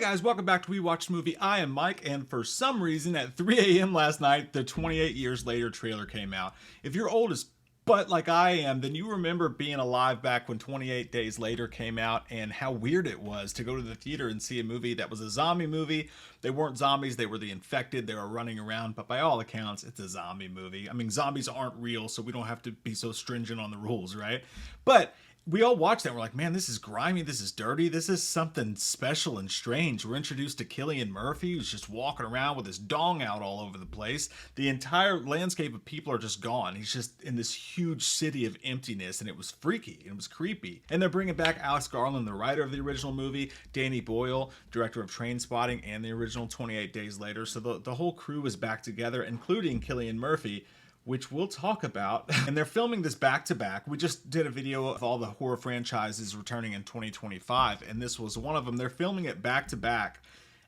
guys, welcome back to We Watched Movie. I am Mike, and for some reason at 3 a.m. last night, the 28 Years Later trailer came out. If you're old as but like I am, then you remember being alive back when 28 Days Later came out and how weird it was to go to the theater and see a movie that was a zombie movie. They weren't zombies, they were the infected, they were running around, but by all accounts, it's a zombie movie. I mean, zombies aren't real, so we don't have to be so stringent on the rules, right? But we all watched that and we're like, man, this is grimy, this is dirty, this is something special and strange. We're introduced to Cillian Murphy, who's just walking around with his dong out all over the place. The entire landscape of people are just gone. He's just in this huge city of emptiness, and it was freaky, it was creepy. And they're bringing back Alex Garland, the writer of the original movie, Danny Boyle, director of Trainspotting and the original 28 Days Later. So the whole crew is back together, including Cillian Murphy, which we'll talk about. And they're filming this back to back. We just did a video of all the horror franchises returning in 2025, and this was one of them. They're filming it back to back.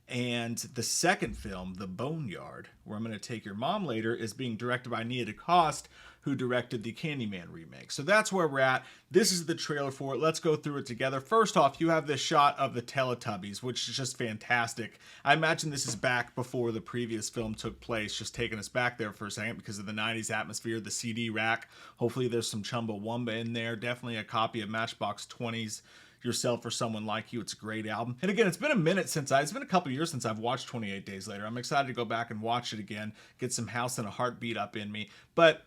And the second film, The Boneyard, where I'm going to take your mom later, is being directed by Nia DaCoste, who directed the Candyman remake. So that's where we're at. This is the trailer for it. Let's go through it together. First off, you have this shot of the Teletubbies, which is just fantastic. I imagine this is back before the previous film took place, just taking us back there for a second because of the 90s atmosphere, the CD rack. Hopefully there's some Chumbawamba in there. Definitely a copy of Matchbox 20's Yourself or Someone Like You. It's a great album. And again, it's been a minute since it's been a couple years since I've watched 28 Days Later. I'm excited to go back and watch it again, get some House and a Heartbeat up in me. But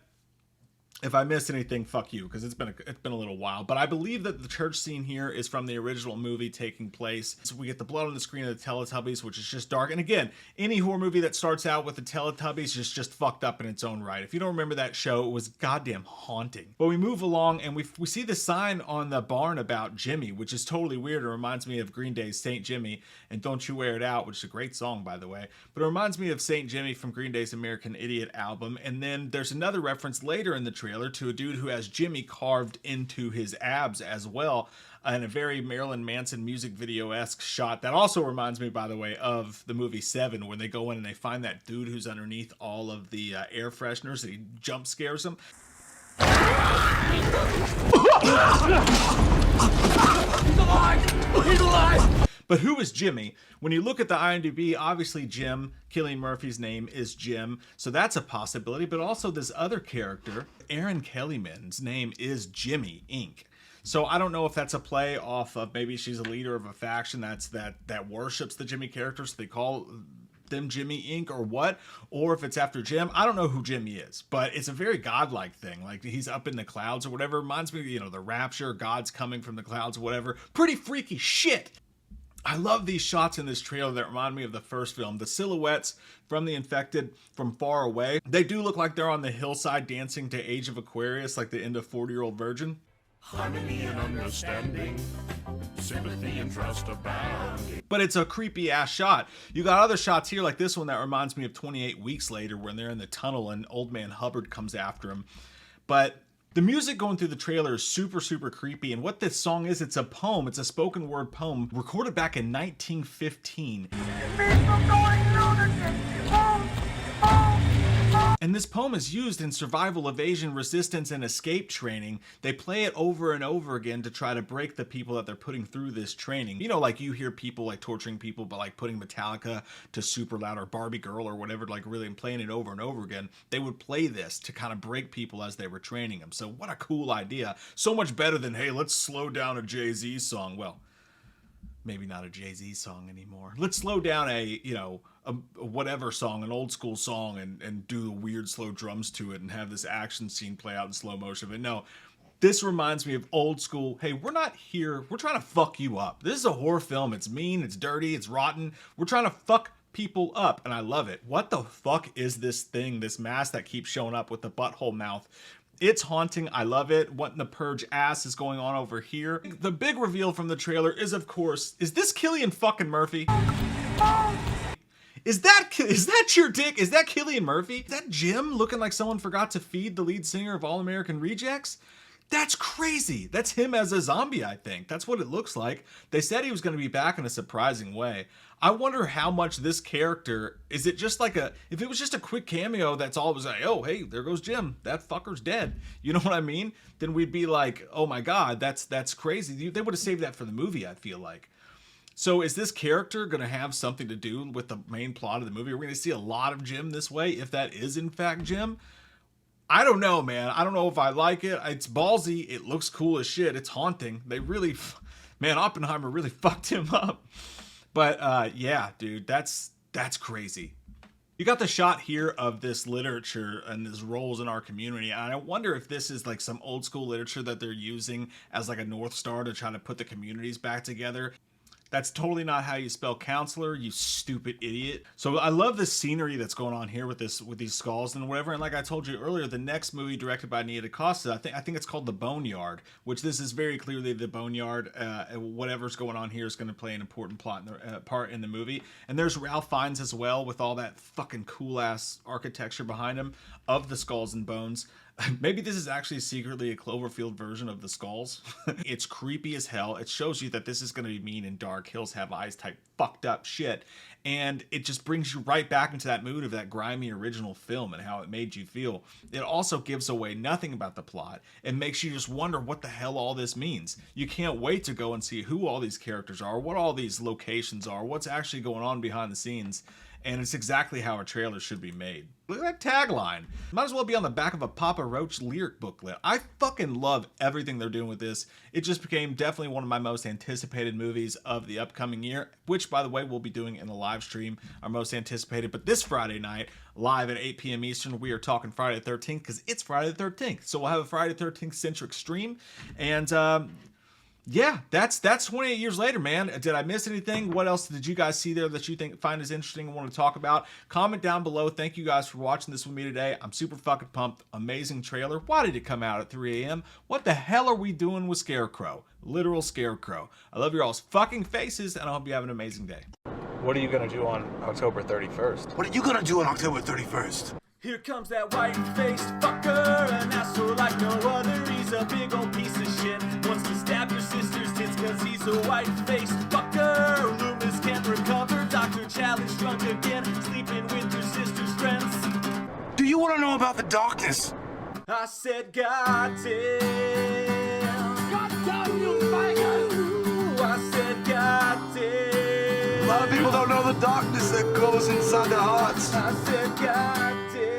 if I missed anything, fuck you, because it's been a little while. But I believe that the church scene here is from the original movie taking place. So we get the blood on the screen of the Teletubbies, which is just dark. And again, any horror movie that starts out with the Teletubbies is just fucked up in its own right. If you don't remember that show, it was goddamn haunting. But we move along and we see the sign on the barn about Jimmy, which is totally weird. It reminds me of Green Day's Saint Jimmy and Don't You Wear It Out, which is a great song, by the way. But it reminds me of Saint Jimmy from Green Day's American Idiot album. And then there's another reference later in the trailer to a dude who has Jimmy carved into his abs as well, in a very Marilyn Manson music video-esque shot that also reminds me, by the way, of the movie Seven, when they go in and they find that dude who's underneath all of the air fresheners and he jump scares them. He's alive! He's alive! But who is Jimmy? When you look at the IMDb, obviously Jim, Cillian Murphy's name is Jim, so that's a possibility. But also this other character, Erin Kellyman's name is Jimmy Inc. So I don't know if that's a play off of maybe she's a leader of a faction that worships the Jimmy character, so they call them Jimmy Inc. or what, or if it's after Jim. I don't know who Jimmy is, but it's a very godlike thing. Like he's up in the clouds or whatever. Reminds me of, the rapture, God's coming from the clouds or whatever. Pretty freaky shit. I love these shots in this trailer that remind me of the first film. The silhouettes from the infected from far away. They do look like they're on the hillside dancing to Age of Aquarius, like the end of 40-Year-Old Virgin. Harmony and understanding, sympathy and trust abounding. But it's a creepy ass shot. You got other shots here like this one that reminds me of 28 Weeks Later when they're in the tunnel and Old Man Hubbard comes after him. But the music going through the trailer is super, super creepy. And what this song is, it's a poem. It's a spoken word poem recorded back in 1915. And this poem is used in survival, evasion, resistance, and escape training. They play it over and over again to try to break the people that they're putting through this training. Like you hear people like torturing people, but like putting Metallica to super loud or Barbie Girl or whatever, like really playing it over and over again. They would play this to kind of break people as they were training them. So what a cool idea. So much better than, hey, let's slow down a Jay-Z song. Well, maybe not a Jay-Z song anymore. Let's slow down a whatever song, an old school song, and do the weird slow drums to it and have this action scene play out in slow motion. But no, this reminds me of old school. Hey, we're not here. We're trying to fuck you up. This is a horror film. It's mean, it's dirty, it's rotten. We're trying to fuck people up, and I love it. What the fuck is this thing, this mask that keeps showing up with the butthole mouth? It's haunting. I love it. What in the purge ass is going on over here? The big reveal from the trailer is, of course, is this Cillian fucking Murphy? Is that your dick? Is that Cillian Murphy? Is that Jim looking like someone forgot to feed the lead singer of All American Rejects? That's crazy. That's him as a zombie, I think. That's what it looks like. They said he was going to be back in a surprising way. I wonder how much this character, is it just like if it was just a quick cameo that's all it was like, oh, hey, there goes Jim. That fucker's dead. You know what I mean? Then we'd be like, oh my God, that's crazy. They would have saved that for the movie, I feel like. So is this character going to have something to do with the main plot of the movie? Are we going to see a lot of Jim this way, if that is in fact Jim? I don't know, man. I don't know if I like it. It's ballsy. It looks cool as shit. It's haunting. They really, man, Oppenheimer really fucked him up. But yeah, dude, that's crazy. You got the shot here of this literature and these roles in our community, and I wonder if this is like some old school literature that they're using as like a North Star to try to put the communities back together. That's totally not how you spell counselor, you stupid idiot. So I love the scenery that's going on here with these skulls and whatever. And like I told you earlier, the next movie directed by Nia DaCosta, I think it's called The Boneyard, which this is very clearly the Boneyard. Whatever's going on here is going to play an important part in the movie. And there's Ralph Fiennes as well, with all that fucking cool ass architecture behind him of the skulls and bones. Maybe this is actually secretly a Cloverfield version of the skulls. It's creepy as hell. It shows you that this is going to be mean and dark, Hills Have Eyes type fucked up shit. And it just brings you right back into that mood of that grimy original film and how it made you feel. It also gives away nothing about the plot. It makes you just wonder what the hell all this means. You can't wait to go and see who all these characters are, what all these locations are, what's actually going on behind the scenes. And it's exactly how a trailer should be made. Look at that tagline. Might as well be on the back of a Papa Roach lyric booklet. I fucking love everything they're doing with this. It just became definitely one of my most anticipated movies of the upcoming year, which, by the way, we'll be doing in the live stream, our most anticipated. But this Friday night, live at 8 p.m. Eastern, we are talking Friday the 13th because it's Friday the 13th. So we'll have a Friday the 13th centric stream. And yeah, that's 28 years later, man. Did I miss anything? What else did you guys see there that you find is interesting and want to talk about? Comment down below. Thank you guys for watching this with me today. I'm super fucking pumped. Amazing trailer. Why did it come out at 3 a.m.? What the hell are we doing with Scarecrow? Literal Scarecrow. I love your all's fucking faces, and I hope you have an amazing day. What are you gonna do on October 31st? What are you gonna do on October 31st? Here comes that white-faced fucker, an asshole like no other. He's a big old piece of shit. Wants to stab your sister's tits cause he's a white-faced fucker. Loomis can't recover. Dr. Challenge drunk again, sleeping with your sister's friends. Do you want to know about the darkness? I said, goddamn. Goddamn you faggot! Ooh, I said, goddamn. A lot of people don't know the darkness that goes inside their hearts. I said, goddamn.